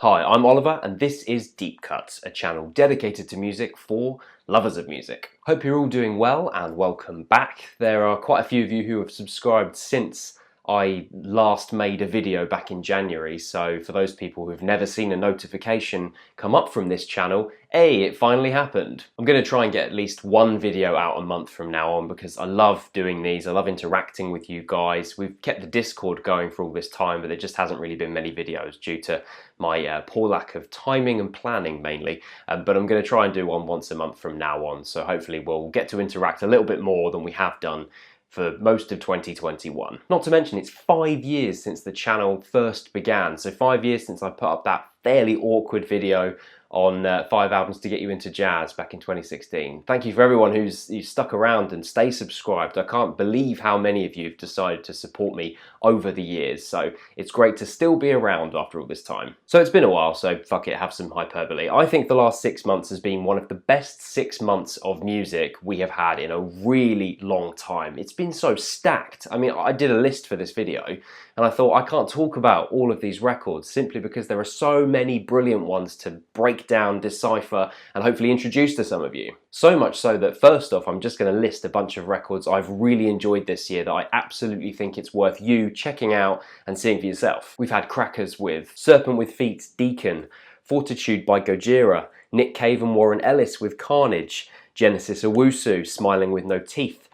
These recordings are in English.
Hi, I'm Oliver and this is Deep Cuts, a channel dedicated to music for lovers of music. Hope you're all doing well and welcome back. There are quite a few of you who have subscribed since I last made a video back in January, so for those people who've never seen a notification come up from this channel, hey, it finally happened. I'm going to try and get at least one video out a month from now on because I love doing these, I love interacting with you guys. We've kept the Discord going for all this time, but there just hasn't really been many videos due to my poor lack of timing and planning mainly, but I'm going to try and do one once a month from now on, so hopefully we'll get to interact a little bit more than we have done for most of 2021. Not to mention it's 5 years since the channel first began, so 5 years since I put up that fairly awkward video on 5 albums to get you into jazz back in 2016. Thank you for everyone who's stuck around and stay subscribed. I can't believe how many of you have decided to support me over the years, so it's great to still be around after all this time. So it's been a while, so fuck it, have some hyperbole. I think the last 6 months has been one of the best 6 months of music we have had in a really long time. It's been so stacked. I mean, I did a list for this video, and I thought I can't talk about all of these records simply because there are so many brilliant ones to break down, decipher, and hopefully introduce to some of you. So much so that first off, I'm just going to list a bunch of records I've really enjoyed this year that I absolutely think it's worth you checking out and seeing for yourself. We've had crackers with Serpent with Feet, Deacon, Fortitude by Gojira, Nick Cave and Warren Ellis with Carnage, Genesis Owusu, Smiling with No Teeth,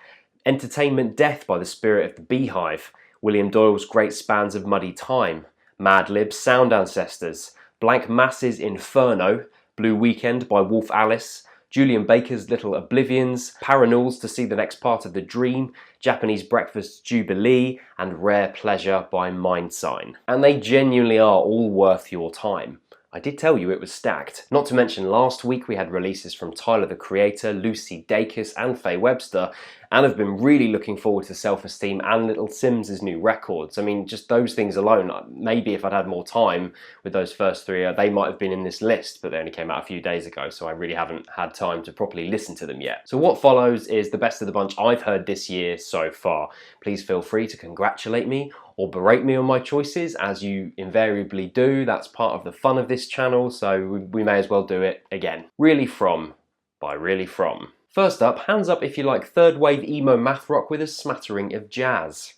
Entertainment Death by the Spirit of the Beehive, William Doyle's Great Spans of Muddy Time, Madlib's Sound Ancestors, Blank Masses Inferno, Blue Weekend by Wolf Alice, Julian Baker's Little Oblivions, Paranools to See the Next Part of the Dream, Japanese Breakfast Jubilee, and Rare Pleasure by Mindsign. And they genuinely are all worth your time. I did tell you it was stacked. Not to mention last week we had releases from Tyler the Creator, Lucy Dacus and Faye Webster, and have been really looking forward to Self-Esteem and Little Simz' new records. I mean, just those things alone, maybe if I'd had more time with those first three, they might have been in this list, but they only came out a few days ago, so I really haven't had time to properly listen to them yet. So what follows is the best of the bunch I've heard this year so far. Please feel free to congratulate me or berate me on my choices, as you invariably do. That's part of the fun of this channel, so we may as well do it again. Really From by Really From. First up, hands up if you like third wave emo math rock with a smattering of jazz.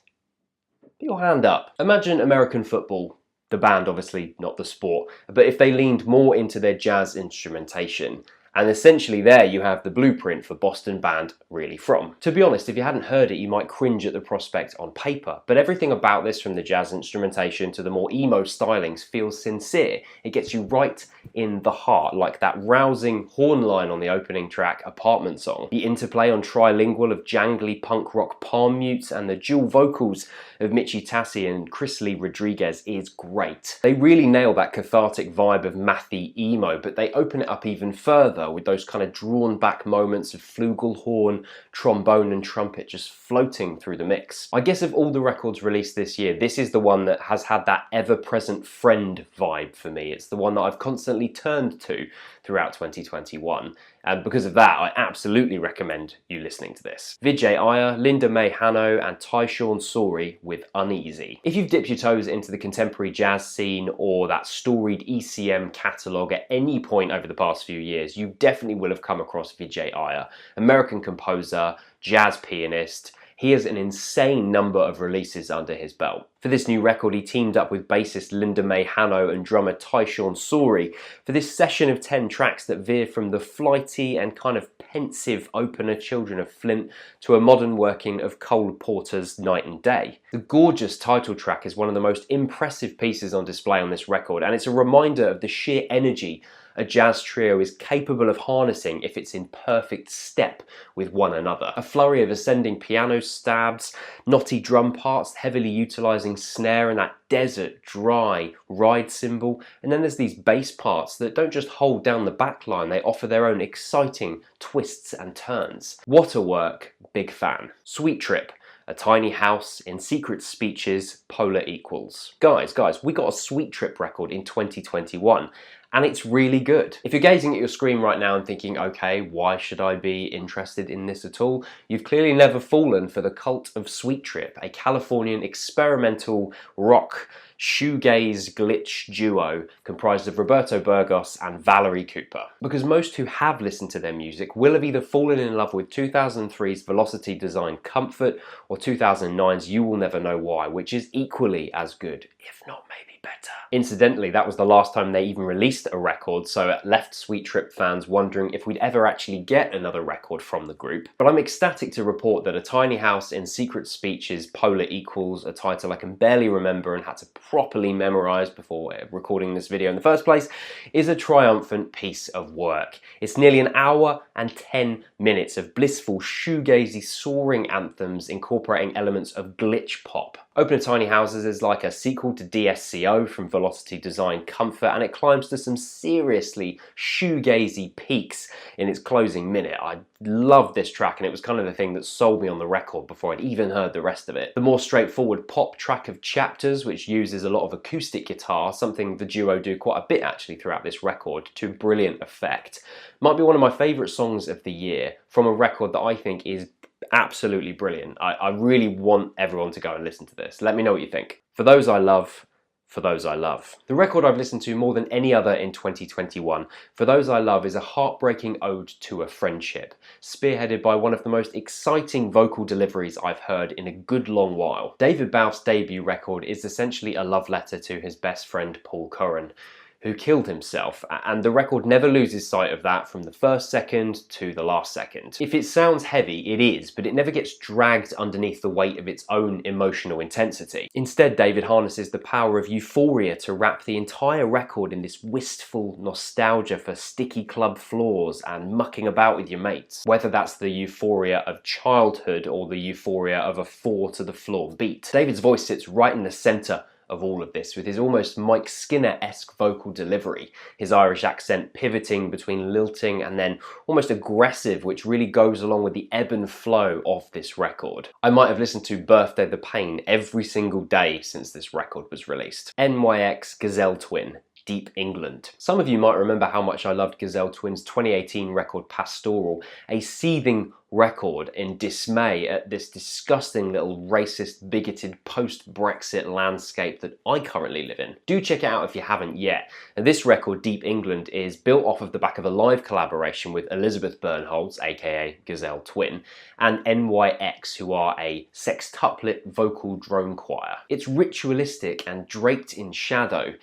Put your hand up. Imagine American football, the band obviously, not the sport, but if they leaned more into their jazz instrumentation. And essentially there you have the blueprint for Boston band Really From. To be honest, if you hadn't heard it, you might cringe at the prospect on paper, but everything about this, from the jazz instrumentation to the more emo stylings, feels sincere. It gets you right in the heart, like that rousing horn line on the opening track, Apartment Song. The interplay on trilingual of jangly punk rock palm mutes and the dual vocals of Michi Tassi and Chris Lee Rodriguez is great. They really nail that cathartic vibe of mathy emo, but they open it up even further with those kind of drawn back moments of flugelhorn, trombone and trumpet just floating through the mix. I guess of all the records released this year, this is the one that has had that ever-present friend vibe for me. It's the one that I've constantly turned to throughout 2021. And because of that, I absolutely recommend you listening to this. Vijay Iyer, Linda May Hanno and Tyshawn Sorey with Uneasy. If you've dipped your toes into the contemporary jazz scene or that storied ECM catalogue at any point over the past few years, you definitely will have come across Vijay Iyer, American composer, jazz pianist. He has an insane number of releases under his belt. For this new record, he teamed up with bassist Linda May Hanno and drummer Tyshawn Sorey for this session of 10 tracks that veer from the flighty and kind of pensive opener Children of Flint to a modern working of Cole Porter's Night and Day. The gorgeous title track is one of the most impressive pieces on display on this record, and it's a reminder of the sheer energy a jazz trio is capable of harnessing if it's in perfect step with one another. A flurry of ascending piano stabs, knotty drum parts heavily utilising snare and that desert, dry ride cymbal, and then there's these bass parts that don't just hold down the back line, they offer their own exciting twists and turns. What a work, big fan. Sweet Trip, A Tiny House in Secret Speeches, Polar Equals. Guys, we got a Sweet Trip record in 2021, and it's really good. If you're gazing at your screen right now and thinking, okay, why should I be interested in this at all? You've clearly never fallen for the cult of Sweet Trip, a Californian experimental rock shoegaze glitch duo comprised of Roberto Burgos and Valerie Cooper. Because most who have listened to their music will have either fallen in love with 2003's Velocity Design Comfort or 2009's You Will Never Know Why, which is equally as good, if not maybe better. Incidentally, that was the last time they even released a record, so it left Sweet Trip fans wondering if we'd ever actually get another record from the group. But I'm ecstatic to report that A Tiny House in Secret Speech's Polar Equals, a title I can barely remember and had to properly memorize before recording this video in the first place, is a triumphant piece of work. It's nearly an hour and 10 minutes of blissful shoegazy soaring anthems incorporating elements of glitch pop. Open a Tiny Houses is like a sequel to DSCO from Velocity Design Comfort, and it climbs to some seriously shoegazy peaks in its closing minute. I loved this track, and it was kind of the thing that sold me on the record before I'd even heard the rest of it. The more straightforward pop track of Chapters, which uses a lot of acoustic guitar, something the duo do quite a bit actually throughout this record, to brilliant effect, might be one of my favourite songs of the year from a record that I think is absolutely brilliant. I really want everyone to go and listen to this. Let me know what you think. For Those I Love, For Those I Love. The record I've listened to more than any other in 2021, For Those I Love is a heartbreaking ode to a friendship, spearheaded by one of the most exciting vocal deliveries I've heard in a good long while. David Bouth's debut record is essentially a love letter to his best friend Paul Curran, who killed himself, and the record never loses sight of that from the first second to the last second. If it sounds heavy, it is, but it never gets dragged underneath the weight of its own emotional intensity. Instead, David harnesses the power of euphoria to wrap the entire record in this wistful nostalgia for sticky club floors and mucking about with your mates, whether that's the euphoria of childhood or the euphoria of a 4 to the floor beat. David's voice sits right in the centre of all of this, with his almost Mike Skinner-esque vocal delivery, his Irish accent pivoting between lilting and then almost aggressive, which really goes along with the ebb and flow of this record. I might have listened to Birthday the Pain every single day since this record was released. NYX Gazelle Twin, Deep England. Some of you might remember how much I loved Gazelle Twin's 2018 record Pastoral, a seething record in dismay at this disgusting little racist, bigoted post-Brexit landscape that I currently live in. Do check it out if you haven't yet. And this record, Deep England, is built off of the back of a live collaboration with Elizabeth Bernholtz, aka Gazelle Twin, and NYX, who are a sextuplet vocal drone choir. It's ritualistic and draped in shadow.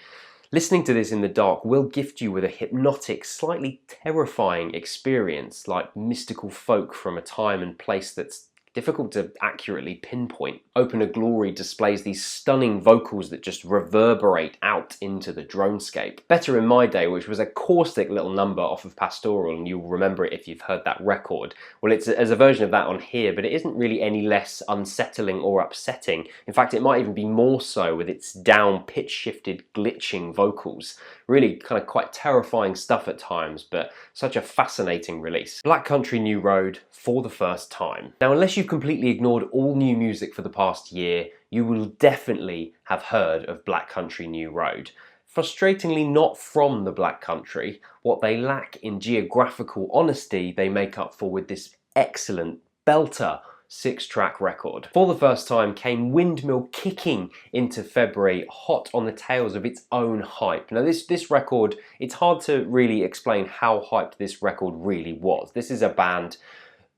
Listening to this in the dark will gift you with a hypnotic, slightly terrifying experience, like mystical folk from a time and place that's difficult to accurately pinpoint. Open a Glory displays these stunning vocals that just reverberate out into the dronescape. Better in My Day, which was a caustic little number off of Pastoral, and you'll remember it if you've heard that record. Well, it's a version of that on here, but it isn't really any less unsettling or upsetting. In fact, it might even be more so with its down, pitch-shifted, glitching vocals. Really kind of quite terrifying stuff at times, but such a fascinating release. Black Country New Road, For the First Time. Now, unless you've completely ignored all new music for the past year, you will definitely have heard of Black Country New Road. Frustratingly not from the Black Country, what they lack in geographical honesty they make up for with this excellent belter 6-track record. For the First Time came windmill kicking into February, hot on the tails of its own hype. Now this record, it's hard to really explain how hyped this record really was. This is a band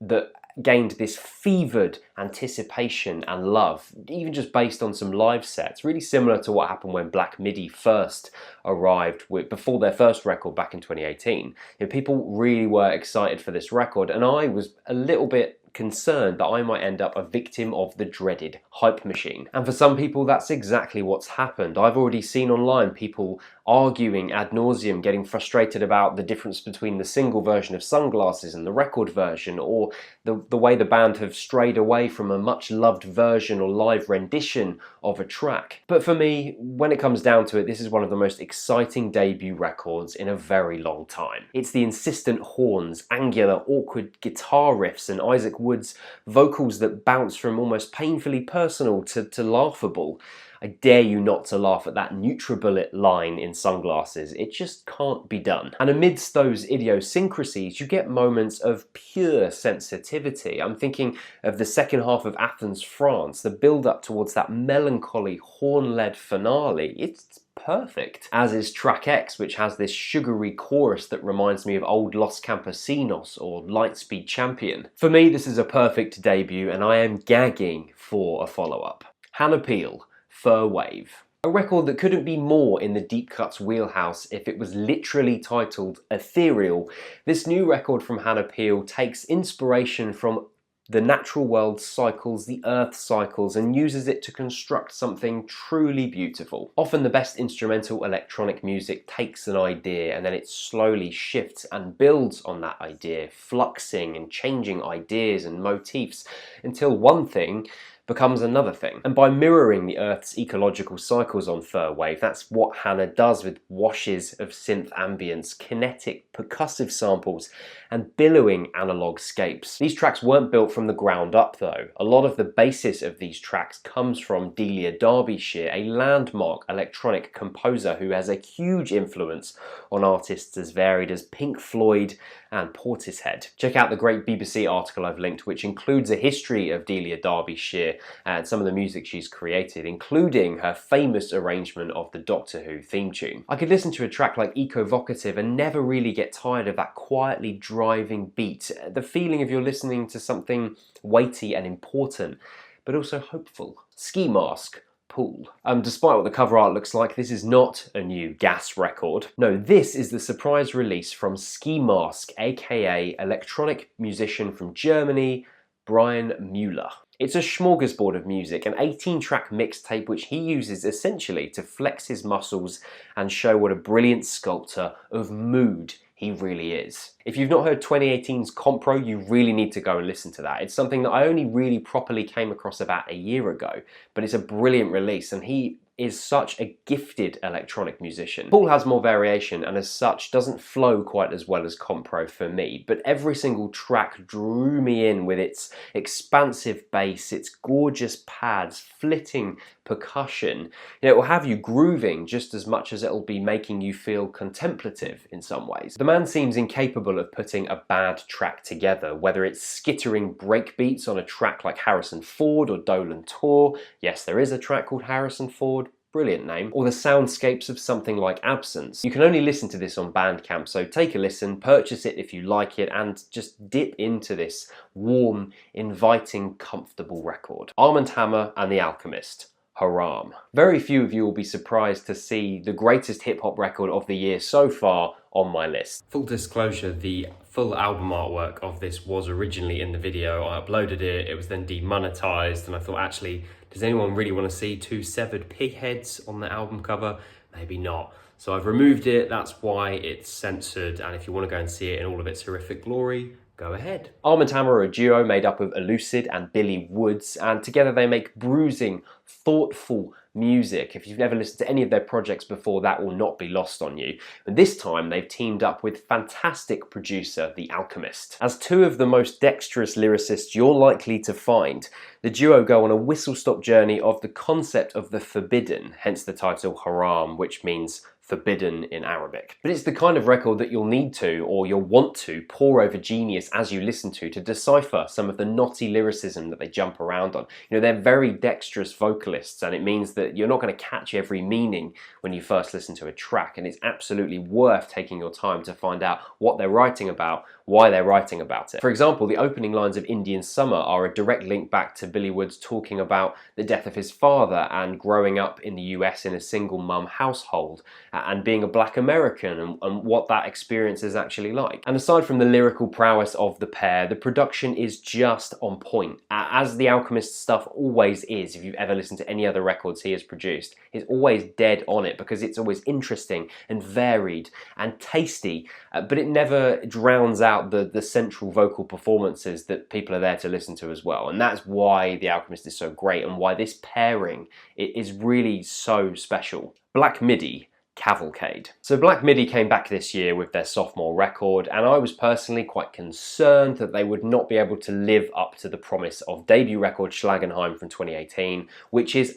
that gained this fevered anticipation and love, even just based on some live sets, really similar to what happened when Black Midi first arrived before their first record back in 2018. People really were excited for this record, and I was a little bit concerned that I might end up a victim of the dreaded hype machine. And for some people, that's exactly what's happened. I've already seen online people arguing ad nauseum, getting frustrated about the difference between the single version of Sunglasses and the record version, or the way the band have strayed away from a much loved version or live rendition of a track. But for me, when it comes down to it, this is one of the most exciting debut records in a very long time. It's the insistent horns, angular, awkward guitar riffs, and Isaac Wood's vocals that bounce from almost painfully personal to laughable. I dare you not to laugh at that NutriBullet line in Sunglasses. It just can't be done. And amidst those idiosyncrasies, you get moments of pure sensitivity. I'm thinking of the second half of Athens, France, the build-up towards that melancholy horn-led finale. It's perfect. As is track X, which has this sugary chorus that reminds me of old Los Campesinos or Lightspeed Champion. For me, this is a perfect debut, and I am gagging for a follow-up. Hannah Peel, Fur Wave. A record that couldn't be more in the deep cuts wheelhouse if it was literally titled Ethereal. This new record from Hannah Peel takes inspiration from the natural world cycles, the earth cycles, and uses it to construct something truly beautiful. Often the best instrumental electronic music takes an idea and then it slowly shifts and builds on that idea, fluxing and changing ideas and motifs until one thing becomes another thing. And by mirroring the Earth's ecological cycles on Fur Wave, that's what Hannah does with washes of synth ambience, kinetic percussive samples, and billowing analog scapes. These tracks weren't built from the ground up though. A lot of the basis of these tracks comes from Delia Derbyshire, a landmark electronic composer who has a huge influence on artists as varied as Pink Floyd and Portishead. Check out the great BBC article I've linked, which includes a history of Delia Derbyshire and some of the music she's created, including her famous arrangement of the Doctor Who theme tune. I could listen to a track like Ecovocative and never really get tired of that quietly driving beat, the feeling of you're listening to something weighty and important, but also hopeful. Ski Mask, Pool. Despite what the cover art looks like, this is not a new Gas record. No, this is the surprise release from Ski Mask, aka electronic musician from Germany, Brian Müller. It's a smorgasbord of music, an 18-track mixtape which he uses essentially to flex his muscles and show what a brilliant sculptor of mood he really is. If you've not heard 2018's Compro, you really need to go and listen to that. It's something that I only really properly came across about a year ago, but it's a brilliant release, and he is such a gifted electronic musician. Paul has more variation and as such doesn't flow quite as well as Compro for me, but every single track drew me in with its expansive bass, its gorgeous pads, flitting percussion. It will have you grooving just as much as it'll be making you feel contemplative in some ways. The man seems incapable of putting a bad track together, whether it's skittering breakbeats on a track like Harrison Ford or Dolan Tour. Yes, there is a track called Harrison Ford. Brilliant name. Or the soundscapes of something like Absence. You can only listen to this on Bandcamp, so take a listen, purchase it if you like it, and just dip into this warm, inviting, comfortable record. Hammer and The Alchemist. Haram. Very few of you will be surprised to see the greatest hip-hop record of the year so far on my list. Full disclosure, the full album artwork of this was originally in the video. I uploaded it, it was then demonetized, and I thought, actually, does anyone really want to see two severed pig heads on the album cover? Maybe not. So I've removed it, that's why it's censored, and if you want to go and see it in all of its horrific glory, go ahead. Hammer are a duo made up of Elucid and Billy Woods, and together they make bruising, thoughtful music. If you've never listened to any of their projects before, that will not be lost on you. And this time they've teamed up with fantastic producer The Alchemist. As two of the most dexterous lyricists you're likely to find, the duo go on a whistle-stop journey of the concept of the forbidden, hence the title Haram, which means forbidden in Arabic. But it's the kind of record that you'll need to, or you'll want to, pore over Genius as you listen to decipher some of the knotty lyricism that they jump around on. They're very dexterous vocalists, and it means that you're not going to catch every meaning when you first listen to a track, and it's absolutely worth taking your time to find out what they're writing about, why they're writing about it. For example, the opening lines of Indian Summer are a direct link back to Billy Woods talking about the death of his father and growing up in the US in a single mum household and being a black American and what that experience is actually like. And aside from the lyrical prowess of the pair, the production is just on point, as The Alchemist stuff always is. If you've ever listened to any other records he has produced, it's always dead on it because it's always interesting and varied and tasty, but it never drowns out the central vocal performances that people are there to listen to as well. And that's why The Alchemist is so great and why this pairing is really so special. Black Midi, Cavalcade. So Black Midi came back this year with their sophomore record, and I was personally quite concerned that they would not be able to live up to the promise of debut record Schlagenheim from 2018, which is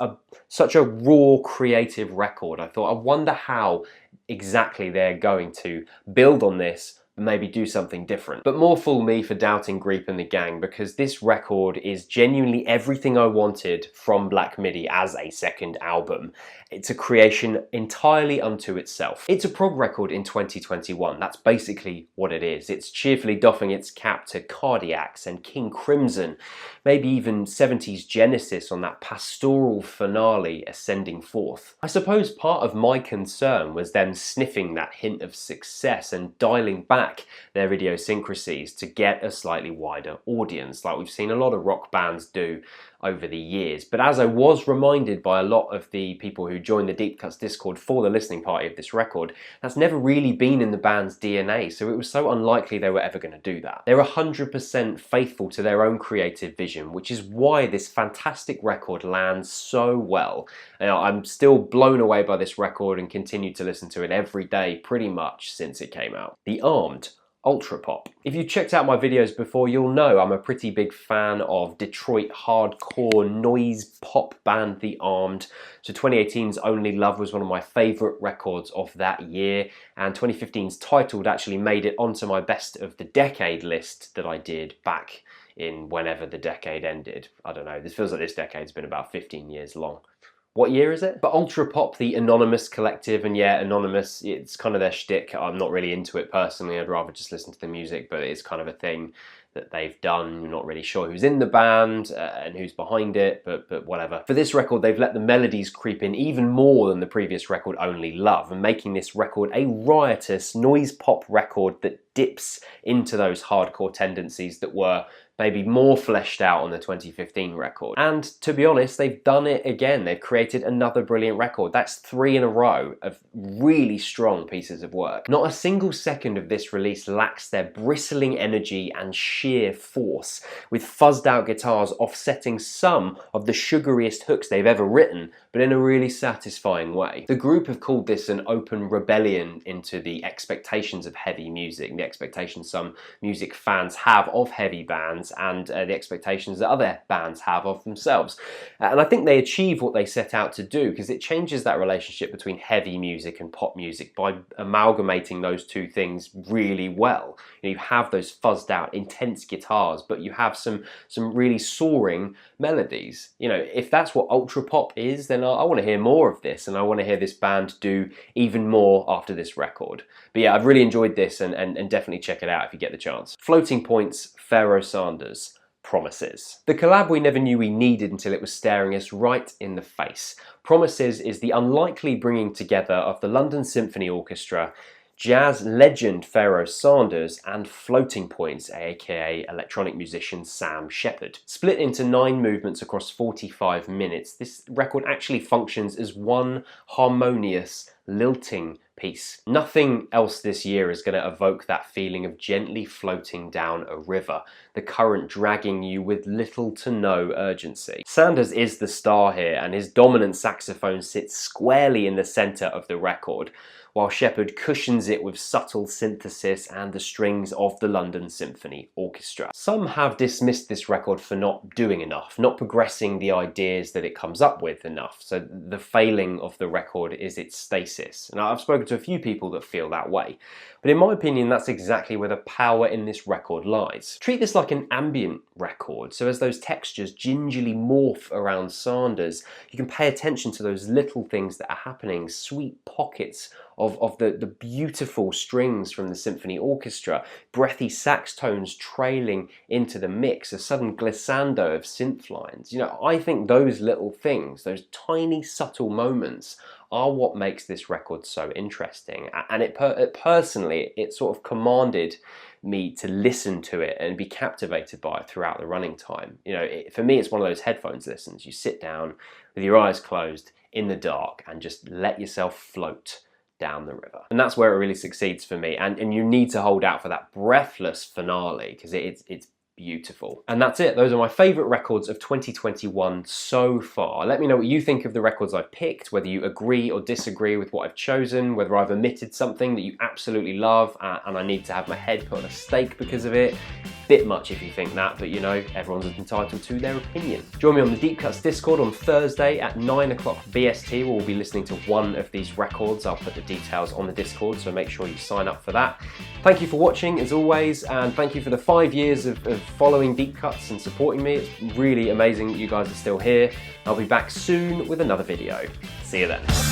such a raw, creative record. I thought, I wonder how exactly they're going to build on this, maybe do something different. But more fool me for doubting Greep and the gang, because this record is genuinely everything I wanted from Black Midi as a second album. It's a creation entirely unto itself. It's a prog record in 2021, that's basically what it is. It's cheerfully doffing its cap to Cardiacs and King Crimson, maybe even 70s Genesis on that pastoral finale ascending forth. I suppose part of my concern was them sniffing that hint of success and dialing back their idiosyncrasies to get a slightly wider audience, like we've seen a lot of rock bands do over the years. But as I was reminded by a lot of the people who joined the Deep Cuts Discord for the listening party of this record, that's never really been in the band's DNA, so it was so unlikely they were ever going to do that. They're 100% faithful to their own creative vision, which is why this fantastic record lands so well. I'm still blown away by this record and continue to listen to it every day pretty much since it came out. The Armed Ultrapop. If you checked out my videos before, you'll know I'm a pretty big fan of Detroit hardcore noise pop band The Armed. So 2018's Only Love was one of my favourite records of that year, and 2015's Titled actually made it onto my best of the decade list that I did back in whenever the decade ended. I don't know, this feels like this decade's been about 15 years long. What year is it? But Ultrapop, the Anonymous collective, and yeah, Anonymous, it's kind of their shtick. I'm not really into it personally, I'd rather just listen to the music, but it's kind of a thing that they've done. You're not really sure who's in the band and who's behind it, but whatever. For this record, they've let the melodies creep in even more than the previous record, Only Love, and making this record a riotous noise pop record that dips into those hardcore tendencies that were maybe more fleshed out on the 2015 record. And to be honest, they've done it again. They've created another brilliant record. That's 3 in a row of really strong pieces of work. Not a single second of this release lacks their bristling energy and sheer force, with fuzzed out guitars offsetting some of the sugariest hooks they've ever written, but in a really satisfying way. The group have called this an open rebellion into the expectations of heavy music, the expectations some music fans have of heavy bands, and the expectations that other bands have of themselves. And I think they achieve what they set out to do, because it changes that relationship between heavy music and pop music by amalgamating those two things really well. You have those fuzzed out, intense guitars, but you have some really soaring melodies. If that's what Ultrapop is, then I want to hear more of this, and I want to hear this band do even more after this record. But yeah, I've really enjoyed this, and definitely check it out if you get the chance. Floating Points, Pharoah Sanders, Promises. The collab we never knew we needed until it was staring us right in the face. Promises is the unlikely bringing together of the London Symphony Orchestra, jazz legend Pharoah Sanders, and Floating Points, aka electronic musician Sam Shepard. Split into 9 movements across 45 minutes, this record actually functions as one harmonious, lilting piece. Nothing else this year is going to evoke that feeling of gently floating down a river, the current dragging you with little to no urgency. Sanders is the star here, and his dominant saxophone sits squarely in the centre of the record, while Shepard cushions it with subtle synthesis and the strings of the London Symphony Orchestra. Some have dismissed this record for not doing enough, not progressing the ideas that it comes up with enough, so the failing of the record is its stasis. And I've spoken to a few people that feel that way, but in my opinion that's exactly where the power in this record lies. Treat this like an ambient record, so as those textures gingerly morph around Sanders, you can pay attention to those little things that are happening, sweet pockets of the beautiful strings from the symphony orchestra, breathy sax tones trailing into the mix, a sudden glissando of synth lines. I think those little things, those tiny subtle moments, are what makes this record so interesting. And personally, it sort of commanded me to listen to it and be captivated by it throughout the running time. For me, it's one of those headphones listens. You sit down with your eyes closed in the dark and just let yourself float down the river. And that's where it really succeeds for me. And you need to hold out for that breathless finale, because it's beautiful. And that's it. Those are my favourite records of 2021 so far. Let me know what you think of the records I've picked, whether you agree or disagree with what I've chosen, whether I've omitted something that you absolutely love and I need to have my head put on a stake because of it. Bit much if you think that, but you know, everyone's entitled to their opinion. Join me on the Deep Cuts Discord on Thursday at 9 o'clock BST, where we'll be listening to one of these records. I'll put the details on the Discord, so make sure you sign up for that. Thank you for watching, as always, and thank you for the 5 years of following Deep Cuts and supporting me. It's really amazing that you guys are still here. I'll be back soon with another video. See you then.